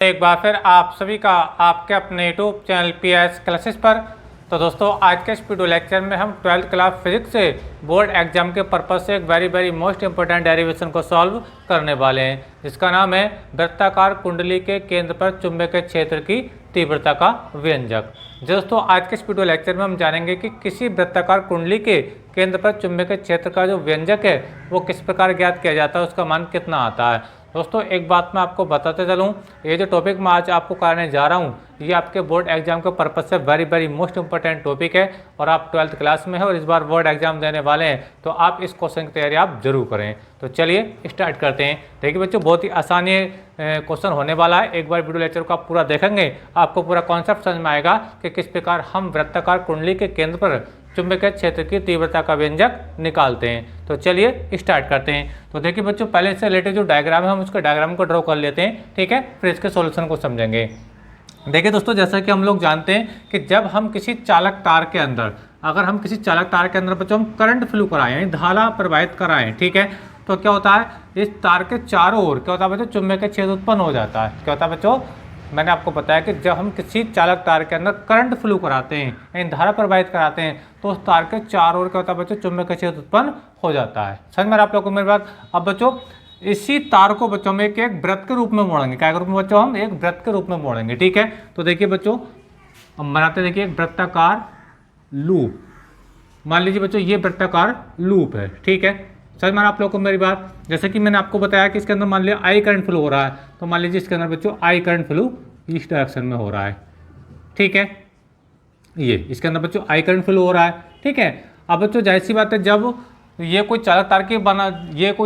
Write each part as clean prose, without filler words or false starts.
एक बार फिर आप सभी का आपके अपने यूट्यूब चैनल पीएस क्लासेस पर। तो दोस्तों आज के इस वीडियो लेक्चर में हम 12th क्लास फिजिक्स से बोर्ड एग्जाम के पर्पज से एक वेरी मोस्ट इंपॉर्टेंट डेरिवेशन को सॉल्व करने वाले हैं, जिसका नाम है वृत्ताकार कुंडली के केंद्र पर चुंबकीय क्षेत्र की तीव्रता का व्यंजक। दोस्तों आज के इस वीडियो लेक्चर में हम जानेंगे कि किसी वृत्ताकार कुंडली के केंद्र पर चुंबकीय क्षेत्र का जो व्यंजक है वो किस प्रकार ज्ञात किया जाता है, उसका मान कितना आता है। दोस्तों एक बात मैं आपको बताते चलूँ, ये जो टॉपिक मैं आज आपको कराने जा रहा हूँ ये आपके बोर्ड एग्जाम के पर्पज से वेरी मोस्ट इंपॉर्टेंट टॉपिक है और आप 12th क्लास में हैं और इस बार बोर्ड एग्जाम देने वाले हैं, तो आप इस क्वेश्चन की तैयारी आप जरूर करें। तो चलिए स्टार्ट करते हैं। देखिए बच्चों, बहुत ही आसान ये क्वेश्चन होने वाला है। एक बार वीडियो लेक्चर को आप पूरा देखेंगे आपको पूरा कॉन्सेप्ट समझ में आएगा कि किस प्रकार हम वृत्ताकार कुंडली के केंद्र पर चुंबकीय क्षेत्र की तीव्रता का व्यंजक निकालते हैं। तो चलिए स्टार्ट करते हैं। तो देखिए बच्चों, पहले से रिलेटेड जो डायग्राम है हम उसके डायग्राम को ड्रॉ कर लेते हैं, ठीक है, फिर इसके सॉल्यूशन को समझेंगे। देखिए दोस्तों, जैसा कि हम लोग जानते हैं कि जब हम किसी चालक तार के अंदर बच्चों हम करंट फ्लो कराएं यानी धारा प्रवाहित कराएं, ठीक है, तो क्या होता है, इस तार के चारों ओर क्या होता है बच्चों, चुंबकीय क्षेत्र उत्पन्न हो जाता है। क्या होता है बच्चों, मैंने आपको बताया कि जब हम किसी चालक तार के अंदर करंट फ्लो कराते हैं यानी धारा प्रवाहित कराते हैं तो उस तार के चारों ओर क्या होता है बच्चों, चुंबकीय क्षेत्र उत्पन्न हो जाता है। समझ में आप लोगों को मेरी बात। अब बच्चों इसी तार को बच्चों में एक वृत्त के रूप में मोड़ेंगे। क्या रूप में बच्चों, हम एक वृत्त के रूप में मोड़ेंगे, ठीक है। तो देखिए बच्चों, हम बनाते देखिए एक वृत्ताकार लूप। मान लीजिए बच्चों ये वृत्ताकार लूप है, ठीक है। समझ में आप लोगों को मेरी बात। जैसे कि मैंने आपको बताया कि इसके अंदर मान लिया आई करंट फ्लो हो रहा है, तो मान लीजिए इसके अंदर बच्चों आई करंट फ्लो इस डायरेक्शन में हो रहा है, ठीक है। ये इसके अंदर बच्चों आई करंट फ्लो हो रहा है, ठीक है। अब बच्चों जाहिर सी बात है, जब ये कोई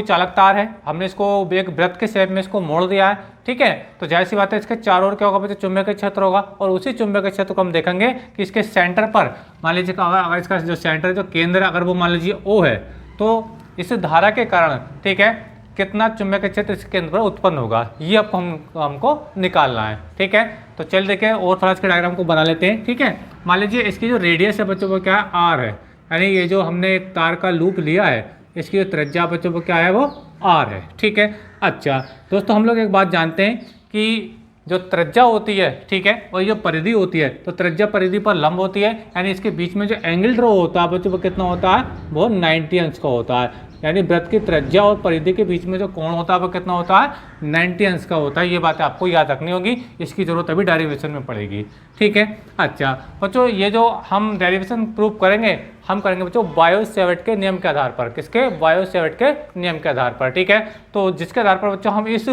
चालक तार है, हमने इसको एक वृत्त के शेप में इसको मोड़ दिया है, ठीक है, तो जाहिर सी बात है इसके चारों ओर क्या होगा बच्चों, चुंबकीय क्षेत्र होगा। और उसी चुंबकीय क्षेत्र को हम देखेंगे कि इसके सेंटर पर मान लीजिए अगर इसका जो सेंटर जो केंद्र है अगर वो मान लीजिए ओ है, तो इस धारा के कारण, ठीक है, कितना चुंबकीय क्षेत्र इस केंद्र पर उत्पन्न होगा, ये आपको हमको निकालना है, ठीक है। तो चल देखिए और थोड़ा इसके डायग्राम को बना लेते हैं, ठीक है। मान लीजिए इसकी जो रेडियस है बच्चों वो क्या है, आर है, यानी ये जो हमने एक तार का लूप लिया है इसकी जो त्रिज्या बच्चों को क्या है वो आर है, ठीक है। अच्छा दोस्तों, हम लोग एक बात जानते हैं कि जो त्रिज्या होती है, ठीक है, और जो परिधि होती है, तो त्रिज्या परिधि पर लंब होती है, यानी इसके बीच में जो एंगल ड्रॉ होता है बच्चों वो कितना होता है, वो 90 अंश का होता है। यानी वृत्त की त्रिज्या और परिधि के बीच में जो कोण होता है वो कितना होता है, 90 अंश का होता है। ये बात आपको याद रखनी होगी, इसकी जरूरत अभी डेरिवेशन में पड़ेगी, ठीक है। अच्छा बच्चों, ये जो हम डेरिवेशन प्रूव करेंगे हम करेंगे बच्चों बायो-सेवर्ट के नियम के आधार पर। किसके, बायो-सेवर्ट के नियम के आधार पर, ठीक है। तो जिसके आधार पर बच्चों हम इस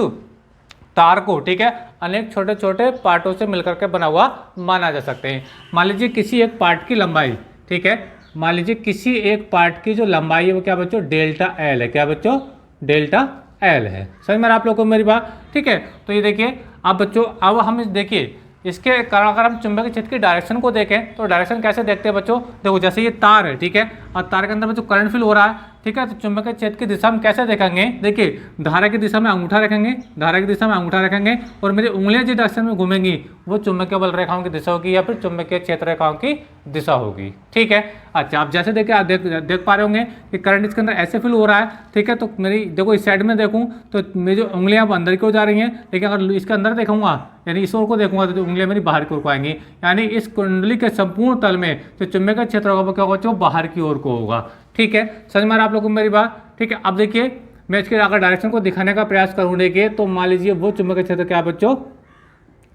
तार को, ठीक है, अनेक छोटे छोटे पार्टों से मिलकर के बना हुआ माना जा सकते हैं। मान लीजिए किसी एक पार्ट की लंबाई, ठीक है, मान लीजिए किसी एक पार्ट की जो लंबाई है वो क्या बच्चों, डेल्टा एल है। क्या बच्चों, डेल्टा एल है। समझ में आप लोगों को मेरी बात, ठीक है। तो ये देखिए अब बच्चों, अब हम देखिए इसके कारण अगर हम चुंबकीय क्षेत्र की डायरेक्शन को देखें तो डायरेक्शन कैसे देखते हैं बच्चों, देखो जैसे ये तार है, ठीक है, और तार के अंदर बच्चों करंट फ्लो हो रहा है, ठीक है, तो चुंबकीय क्षेत्र की दिशा हम कैसे देखेंगे, देखिए धारा की दिशा में अंगूठा रखेंगे और मेरी उंगलियां जिस डायरेक्शन में घूमेंगी वो चुंबकीय बल रेखाओं की दिशा होगी या फिर चुंबकीय क्षेत्र रेखाओं की दिशा होगी, ठीक है। अच्छा आप जैसे देखिए आप देख पा रहे होंगे कि करंट इसके अंदर ऐसे फ्लो हो रहा है, ठीक है, तो मेरी देखो इस साइड में देखूँ तो मेरी जो उंगलियां अंदर की ओर जा रही हैं, लेकिन अगर इसके अंदर देखूंगा यानी इस ओर को देखूंगा तो उंगलियां मेरी बाहर की ओर को आएंगी, यानी इस कुंडली के संपूर्ण तल में जो चुंबकीय क्षेत्र होगा वो क्या होगा, जो बाहर की ओर को होगा, ठीक है। समझ में आप लोगों को मेरी बात, ठीक है। अब देखिए मैं इसके अगर डायरेक्शन को दिखाने का प्रयास करूँ, देखिए तो मान लीजिए वो चुंबकीय क्षेत्र क्या बच्चों,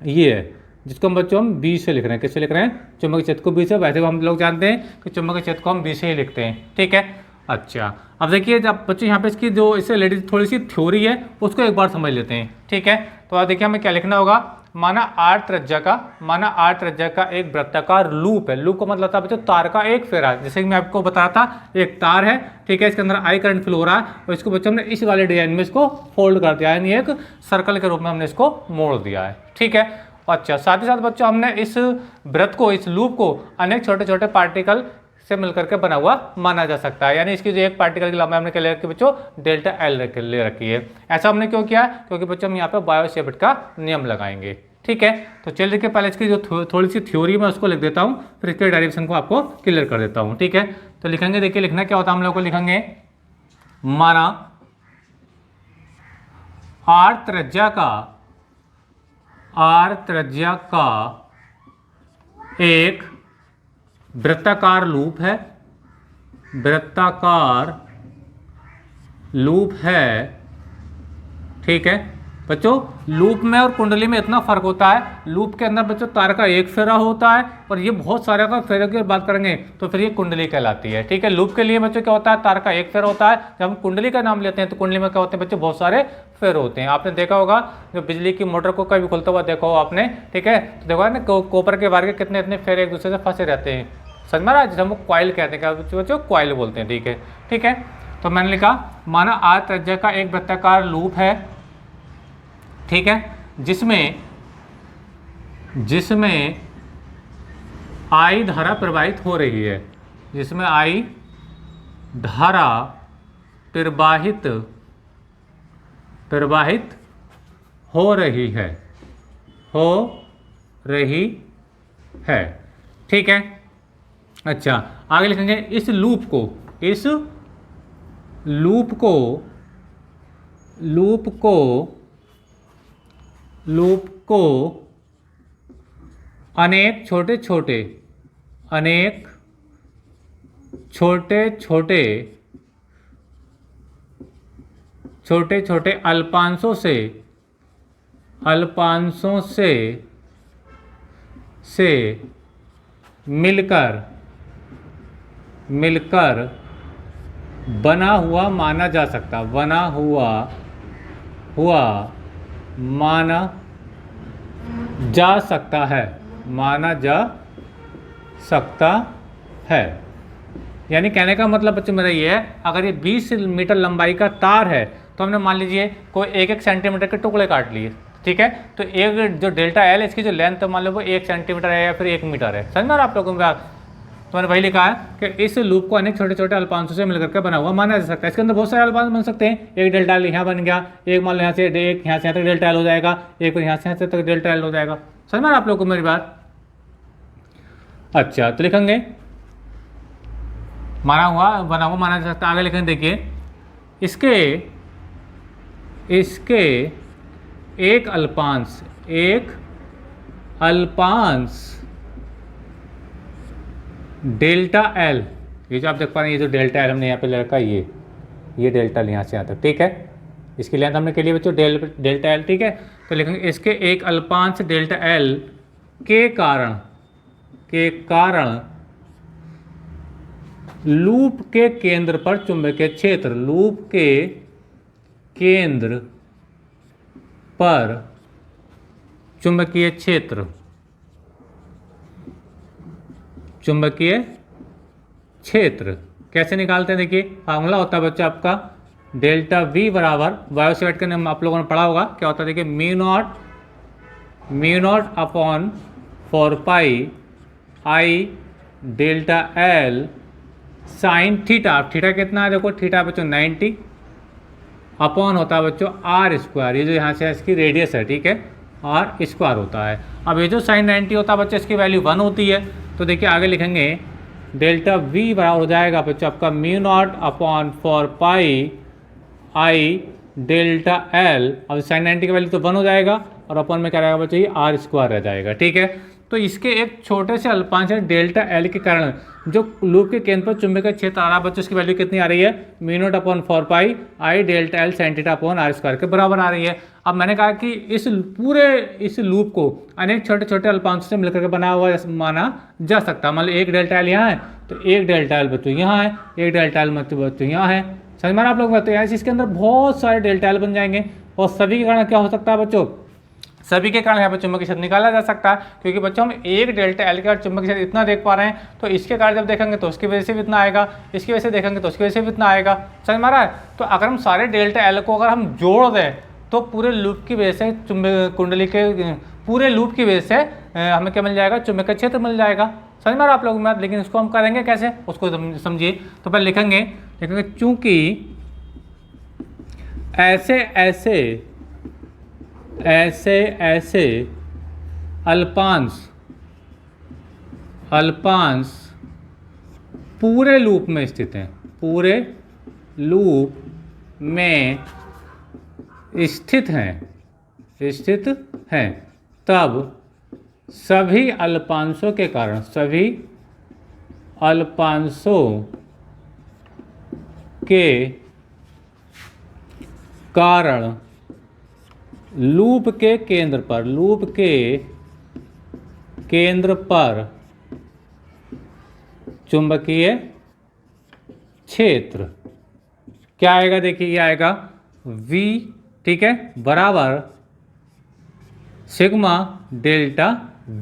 ये है, जिसको हम बच्चों हम बी से लिख रहे हैं। किससे लिख रहे हैं, चुंबकीय क्षेत्र को बी से। वैसे हम लोग जानते हैं कि चुंबकीय क्षेत्र को हम बी से ही लिखते हैं, ठीक है। अच्छा अब देखिए जब बच्चों यहाँ पे इसकी जो इससे रिलेटेड थोड़ी सी थ्योरी है उसको एक बार समझ लेते हैं, ठीक है। तो अब देखिए हमें क्या लिखना होगा, माना आर त्रिज्या का एक वृत्ताकार लूप है। लूप का मतलब था बच्चों तार का एक फेरा, जैसे कि मैं आपको बता रहा था एक तार है, ठीक है, इसके अंदर आई करंट फ्लो हो रहा है और इसको बच्चों हमने इस वाले डिजाइन में इसको फोल्ड कर दिया, यानी एक सर्कल के रूप में हमने इसको मोड़ दिया है, ठीक है। अच्छा साथ ही साथ बच्चों हमने इस वृत्त को, इस लूप को अनेक छोटे छोटे पार्टिकल से मिलकर के बना हुआ माना जा सकता है, यानी इसकी जो एक पार्टिकल की लंबाई हमने क्या ले रखी बच्चों, डेल्टा एल ले रखी है। ऐसा हमने क्यों किया, क्योंकि बच्चों हम यहाँ पे बायो-सेवर्ट का नियम लगाएंगे, ठीक है। तो चलिए देखिए पहले इसकी जो थोड़ी सी थ्योरी मैं उसको लिख देता हूँ, फिर इसके डेरिवेशन को आपको क्लियर कर देता हूँ, ठीक है। तो लिखेंगे, देखिए लिखना क्या होता है हम लोग को, लिखेंगे माना आर त्रिज्या का r त्रिज्या का एक वृत्ताकार लूप है, वृत्ताकार लूप है। ठीक है बच्चों, लूप में और कुंडली में इतना फर्क होता है, लूप के अंदर बच्चों तार का एक फेरा होता है और ये बहुत सारे का फेरे की बात करेंगे तो फिर ये कुंडली कहलाती है। ठीक है, लूप के लिए बच्चों क्या होता है, तार का एक फेरा होता है। जब हम कुंडली का नाम लेते हैं तो कुंडली में क्या होते हैं बच्चों, बहुत सारे फेरे होते हैं। आपने देखा होगा जो बिजली की मोटर को कभी खुलता हुआ देखा हो आपने, ठीक है, तो देखो ना कॉपर के वायर के कितने इतने फेरे एक दूसरे से फंसे रहते हैं, समझ में आ रहा है, जिसे हम क्वाइल कहते हैं, बच्चों क्वाइल बोलते हैं। ठीक है, ठीक है, तो मैंने लिखा माना r त्रिज्या का एक वृत्ताकार लूप है, ठीक है, जिसमें I धारा प्रवाहित हो रही है, जिसमें I धारा प्रवाहित हो रही है, ठीक है। अच्छा, आगे लिखेंगे इस लूप को अनेक छोटे छोटे अल्पांशों से मिलकर बना हुआ माना जा सकता है। यानी कहने का मतलब बच्चों मेरा ये है, अगर ये 20 मीटर लंबाई का तार है तो हमने मान लीजिए कोई 1-1 सेंटीमीटर के टुकड़े काट लिए, ठीक है, तो एक जो डेल्टा एल इसकी जो लेंथ मान लो वो 1 सेंटीमीटर है या फिर 1 मीटर है, समझ में आ रहा आप लोगों को बात। तो मैंने वही लिखा है कि इस लूप को अनेक छोटे छोटे अल्पांशों से मिलकर के बना हुआ माना जा सकता है। इसके अंदर बहुत सारे अल्पांश बन सकते हैं, एक डेल्टा एल यहाँ बन गया, एक मान लो यहाँ से यहाँ तक डेल्टा एल हो जाएगा, एक यहाँ से तक डेल्टा एल हो जाएगा, समझ में आप लोगों को मेरी बात। अच्छा, तो लिखेंगे बना हुआ माना जा सकता है। आगे लिखेंगे, देखिए इसके एक अल्पांश डेल्टा एल, ये जो आप देख पा रहे हैं, ये जो डेल्टा एल हमने यहाँ पे ले रखा है, ये डेल्टा एल यहाँ से यहाँ तक, ठीक है, इसकी लेंथ हमने के लिए बच्चों डेल्टा एल, ठीक है। तो लिखेंगे इसके एक अल्पांश डेल्टा एल के कारण लूप के केंद्र पर चुंबकीय क्षेत्र, लूप के केंद्र पर चुंबकीय क्षेत्र कैसे निकालते हैं, देखिए फार्मूला होता है बच्चा आपका डेल्टा वी बराबर वायु सेट के नाम आप लोगों ने पढ़ा होगा, क्या होता है देखिए म्यू नॉट अपॉन 4 पाई आई delta L sine theta. Theta कितना है देखो, थीटा बच्चों 90 अपॉन होता है बच्चों आर स्क्वायर, ये जो यहाँ से इसकी रेडियस है, ठीक है, आर स्क्वायर होता है। अब ये जो साइन 90 होता है बच्चों, इसकी वैल्यू 1 होती है, तो देखिए आगे लिखेंगे डेल्टा वी बराबर हो जाएगा बच्चों आपका म्यू नॉट अपॉन 4 पाई आई डेल्टा एल। अब साइन 90 की वैल्यू तो 1 हो जाएगा और अपॉन में क्या रहेगा बच्चों, ये आर स्क्वायर रह जाएगा, ठीक है। तो इसके एक छोटे से अल्पांश डेल्टा एल के कारण जो लूप के केंद्र पर चुंबकीय क्षेत्र आ रहा है बच्चों, उसकी वैल्यू कितनी आ रही है, म्यू नॉट अपॉन 4 पाई आई delta L sine theta upon r square के बराबर आ रही है। अब मैंने कहा कि इस लूप को अनेक छोटे छोटे अल्पांशों से मिलकर के बना हुआ माना जा सकता है। मान लो एक डेल्टा एल यहाँ है तो एक डेल्टा एल बच्चों यहाँ है, एक डेल्टा एल बच्चों यहाँ है, समझ में आप लोग बताते हैं। इसके अंदर बहुत सारे डेल्टा एल बन जाएंगे और सभी के कारण क्या हो सकता है बच्चों, सभी के कारण यहाँ पर चुंबकीय क्षेत्र निकाला जा सकता है, क्योंकि बच्चों हम एक डेल्टा एल के चुंबकीय क्षेत्र इतना देख पा रहे हैं, तो इसके कारण जब देखेंगे तो उसकी वजह से भी इतना आएगा, इसकी वजह से देखेंगे तो उसकी वजह से भी इतना आएगा, समझ में आ रहा है। तो अगर हम सारे डेल्टा एल को अगर हम जोड़ दें तो पूरे लूप की वजह से कुंडली के पूरे लूप की वजह से हमें क्या मिल जाएगा, चुंबकीय क्षेत्र मिल जाएगा, समझ में आ रहा है आप लोगों में। लेकिन इसको हम करेंगे कैसे, उसको समझिए। तो पहले लिखेंगे चूंकि ऐसे अल्पांश पूरे लूप में स्थित हैं, पूरे लूप में स्थित हैं, तब सभी अल्पांशों के कारण, सभी अल्पांशों के कारण लूप के केंद्र पर, लूप के केंद्र पर चुंबकीय क्षेत्र क्या आएगा, देखिए ये आएगा V, ठीक है, बराबर सिग्मा डेल्टा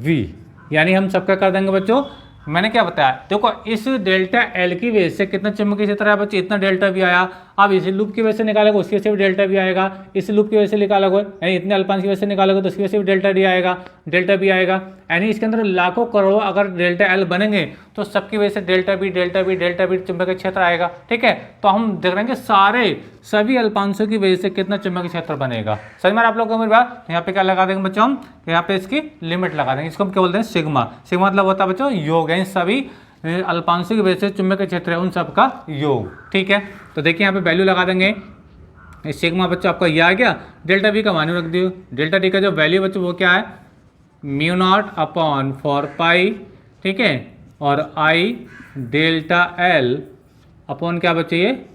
V। यानी हम सबका कर देंगे बच्चों, मैंने क्या बताया, देखो इस डेल्टा L की वजह से कितना चुंबकीय क्षेत्र आया बच्चों, इतना डेल्टा V आया। अब इस लूप की वजह से निकालोगे उसकी वजह से भी डेल्टा V आएगा, इस लूप की वजह से निकालोगे यानी इतने अल्पांश की वजह से निकालोगे तो उसकी वजह से भी डेल्टा D आएगा, डेल्टा V आएगा। यानी इसके अंदर लाखों करोड़ों अगर डेल्टा L बनेंगे तो सबकी वजह से डेल्टा V चुंबकीय क्षेत्र आएगा, ठीक है। तो हम देख रहे हैं कि सभी अल्पांशों की वजह से कितना चुंबकीय क्षेत्र बनेगा। समझ में आप लोगों को मेरी बात। यहाँ पे क्या लगा देंगे बच्चों हम, यहाँ पे इसकी लिमिट लगा देंगे, इसको हम क्या बोलते हैं, सिग्मा। सिग्मा मतलब होता है बच्चों योग, यानी सभी अल्पांशों की वजह से चुंबकीय क्षेत्र है उन सबका योग, ठीक है। तो देखिए यहाँ पे वैल्यू लगा देंगे, सिग्मा बच्चों आपका ये आ गया, डेल्टा V का मान रख दियो, डेल्टा D का जो वैल्यू बच्चों वो क्या है, μ0/4π, ठीक है, और I डेल्टा L अपॉन क्या बच्चे ये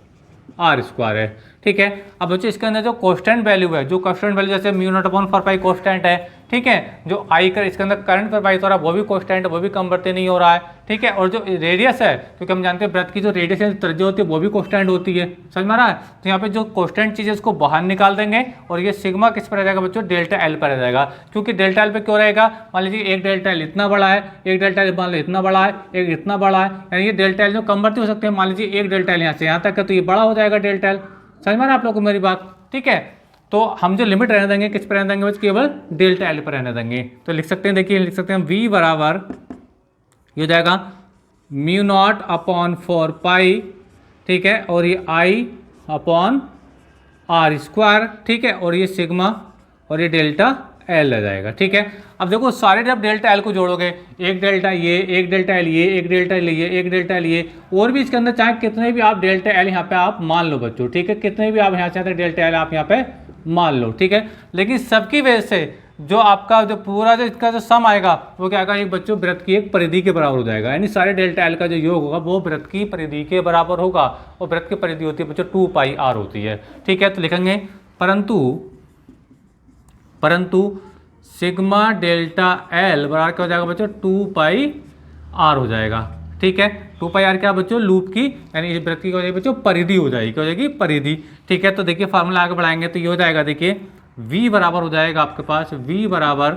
R² है, ठीक है। अब बच्चों इसके अंदर जो कांस्टेंट वैल्यू है, जो कांस्टेंट वैल्यू जैसे μ0/4π कांस्टेंट है, ठीक है, जो I का इसके अंदर करंट प्रवाहित हो रहा है वो भी कांस्टेंट है, वो भी कम बढ़ते नहीं हो रहा है, ठीक है। और जो रेडियस है, क्योंकि हम जानते हैं वृत्त की जो रेडियस है, त्रिज्या होती है, वो भी कांस्टेंट होती है, समझ में आ रहा है। तो यहाँ पे जो कांस्टेंट चीज़ है उसको बाहर निकाल देंगे और ये सिग्मा किस पर आ जाएगा बच्चों, डेल्टा L पर आ जाएगा। क्योंकि डेल्टा L पे क्यों रहेगा, मान लीजिए एक डेल्टा L इतना बड़ा है, एक डेल्टा L मान लो इतना बड़ा है, एक इतना बड़ा है, यानी ये डेल्टा L जो कम बढ़ते हो सकते हैं। मान लीजिए एक डेल्टा L यहाँ से यहाँ तक है तो ये बड़ा हो जाएगा डेल्टा L। समझ में आ रहा है आप लोग को मेरी बात, ठीक है। तो हम जो लिमिट रहने देंगे किस पर रहने देंगे, बस केवल डेल्टा L पर रहने देंगे। तो लिख सकते हैं, देखिए लिख सकते हैं V बराबर ये हो जाएगा μ0/4π, ठीक है, और ये I/R², ठीक है, और ये सिग्मा और ये डेल्टा L आ जाएगा, ठीक है। अब देखो सारे जब डेल्टा L को जोड़ोगे, एक डेल्टा ये, एक डेल्टा L ये, एक डेल्टा L ये, एक डेल्टा L ये, और भी इसके अंदर चाहे कितने भी आप डेल्टा L यहाँ पे आप मान लो बच्चों, ठीक है, कितने भी आप यहाँ से डेल्टा L आप यहाँ पे मान लो, ठीक है। लेकिन सबकी वजह से जो आपका जो पूरा जो इसका जो सम आएगा वो क्या आएगा, एक बच्चों वृत्त की एक परिधि के बराबर हो जाएगा। यानी सारे डेल्टा L का जो योग होगा वो वृत्त की परिधि के बराबर होगा, और वृत्त की परिधि होती है बच्चों 2πr होती है, ठीक है। तो लिखेंगे परंतु सिग्मा डेल्टा L बराबर क्या हो जाएगा बच्चों, 2πr हो जाएगा, ठीक है। 2πr क्या बच्चों, लूप की यानी इस वृत्त की हो जाएगी बच्चों परिधि हो जाएगी, क्या हो जाएगी, परिधि, ठीक है। तो देखिए फार्मूला आगे बढ़ाएंगे तो ये हो जाएगा, देखिए V बराबर हो जाएगा आपके पास, V बराबर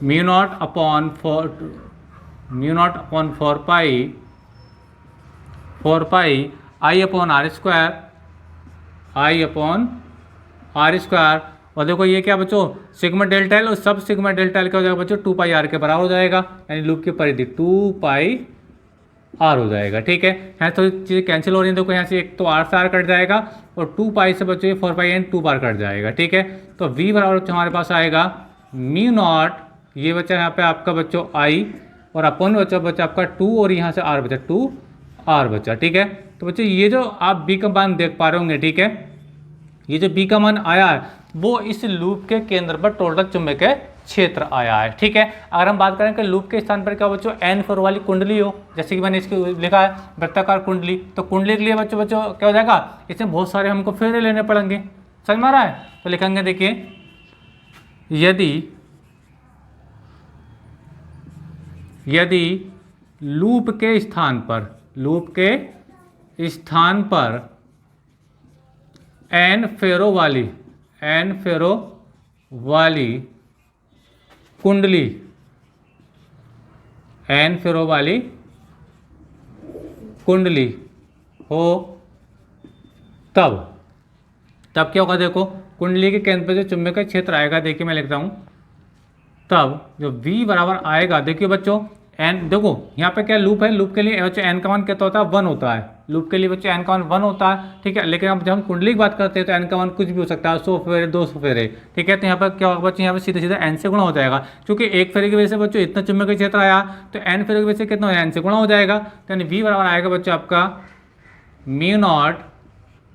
μ0/4π I/R², और देखो ये क्या बच्चों, सिग्मा डेल्टा L और सब सिग्मा डेल्टा L क्या हो जाएगा बच्चों, 2πr के बराबर हो जाएगा, यानी लूप की परिधि 2πr हो जाएगा, ठीक है। यहाँ तो चीज़ें कैंसिल हो रही हैं, देखो यहाँ से एक तो R से R कट जाएगा और 2π से बच्चों 4π एंड 2 बार कट जाएगा, ठीक है। तो V बराबर हमारे पास आएगा μ0, ये बच्चा यहाँ पे आपका बच्चों I, और अपन बच्चा आपका 2, और यहाँ से R बचा 2R बचा, ठीक है। तो बच्चों ये जो आप B का मान देख पा रहे होंगे, ठीक है, ये जो B का मान आया है वो इस लूप के केंद्र पर टोटल चुंबकीय क्षेत्र आया है, ठीक है। अगर हम बात करें कि लूप के स्थान पर क्या बच्चों N फेरो वाली कुंडली हो, जैसे कि मैंने इसको लिखा है वृत्ताकार कुंडली, तो कुंडली के लिए बच्चों क्या हो जाएगा, इसमें बहुत सारे हमको फेरे लेने पड़ेंगे, समझ में आ रहा है। तो लिखेंगे देखिए, यदि लूप के स्थान पर N फेरो वाली कुंडली हो तब क्या होगा, देखो कुंडली के केंद्र पर जो चुंबकीय क्षेत्र आएगा, देखिए मैं लिखता हूं, तब जो V बराबर आएगा, देखिए बच्चों N, देखो यहाँ पे क्या लूप है, लूप के लिए बच्चों N का मान कितना होता है, 1 होता है, लूप के लिए बच्चों N का मान 1 होता है, ठीक है। लेकिन अब जब हम कुंडली की बात करते हैं तो N का मान कुछ भी हो सकता है, 100 फेरे 200 फेरे, ठीक है। तो यहाँ पर क्या होगा बच्चों, यहाँ पे सीधे सीधे N से गुणा हो जाएगा, क्योंकि एक फेरे की वजह से बच्चों इतना चुंबकीय क्षेत्र आया, तो N फेरे की वजह से कितना हो जाएगा, N से गुणा हो जाएगा। तो यानी V बराबर आएगा बच्चों आपका μ0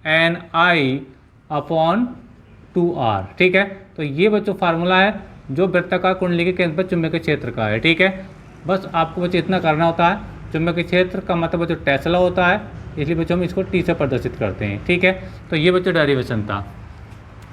NI/2 2r। ठीक है, तो ये बच्चों फार्मूला है जो वृत्ताकार कुंडली के केंद्र पर चुंबकीय क्षेत्र का है। ठीक है, बस आपको बच्चों इतना करना होता है। चुंबकीय क्षेत्र का मतलब बच्चों टेस्ला होता है, इसलिए बच्चों हम इसको टी से प्रदर्शित करते हैं। ठीक है, तो ये बच्चों डेरिवेशन था।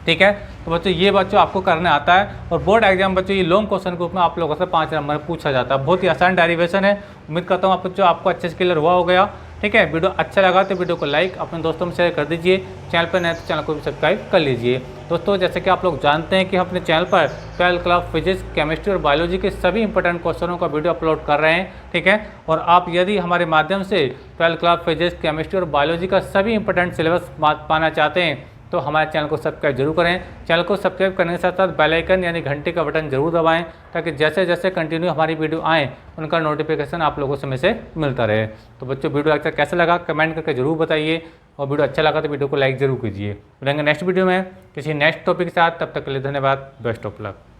ठीक है, तो बच्चों ये बच्चों आपको करने आता है और बोर्ड एग्जाम बच्चों ये लॉन्ग क्वेश्चन ग्रुप में आप लोगों से 5 नंबर में पूछा जाता है। बहुत ही आसान डेरिवेशन है। उम्मीद करता हूँ आप बच्चों आपको अच्छे से क्लियर हुआ हो गया। ठीक है, वीडियो अच्छा लगा तो वीडियो को लाइक अपने दोस्तों में शेयर कर दीजिए। चैनल पर नए तो चैनल को भी सब्सक्राइब कर लीजिए। दोस्तों जैसे कि आप लोग जानते हैं कि हम अपने चैनल पर 12th क्लास फिजिक्स, केमिस्ट्री और बायोलॉजी के सभी इंपॉर्टेंट क्वेश्चनों का वीडियो अपलोड कर रहे हैं। ठीक है, और आप यदि हमारे माध्यम से 12th क्लास फिजिक्स, केमिस्ट्री और बायोलॉजी का सभी इंपॉर्टेंट सिलेबस पाना चाहते हैं तो हमारे चैनल को सब्सक्राइब जरूर करें। चैनल को सब्सक्राइब करने के साथ साथ बेल आइकन यानी घंटे का बटन जरूर दबाएं ताकि जैसे जैसे कंटिन्यू हमारी वीडियो आएँ उनका नोटिफिकेशन आप लोगों से में से मिलता रहे। तो बच्चों वीडियो अच्छा कैसा लगा कमेंट करके जरूर बताइए और वीडियो अच्छा लगा तो वीडियो को लाइक जरूर कीजिए। मिलेंगे नेक्स्ट वीडियो में किसी नेक्स्ट टॉपिक के साथ, तब तक के लिए धन्यवाद। Best of luck.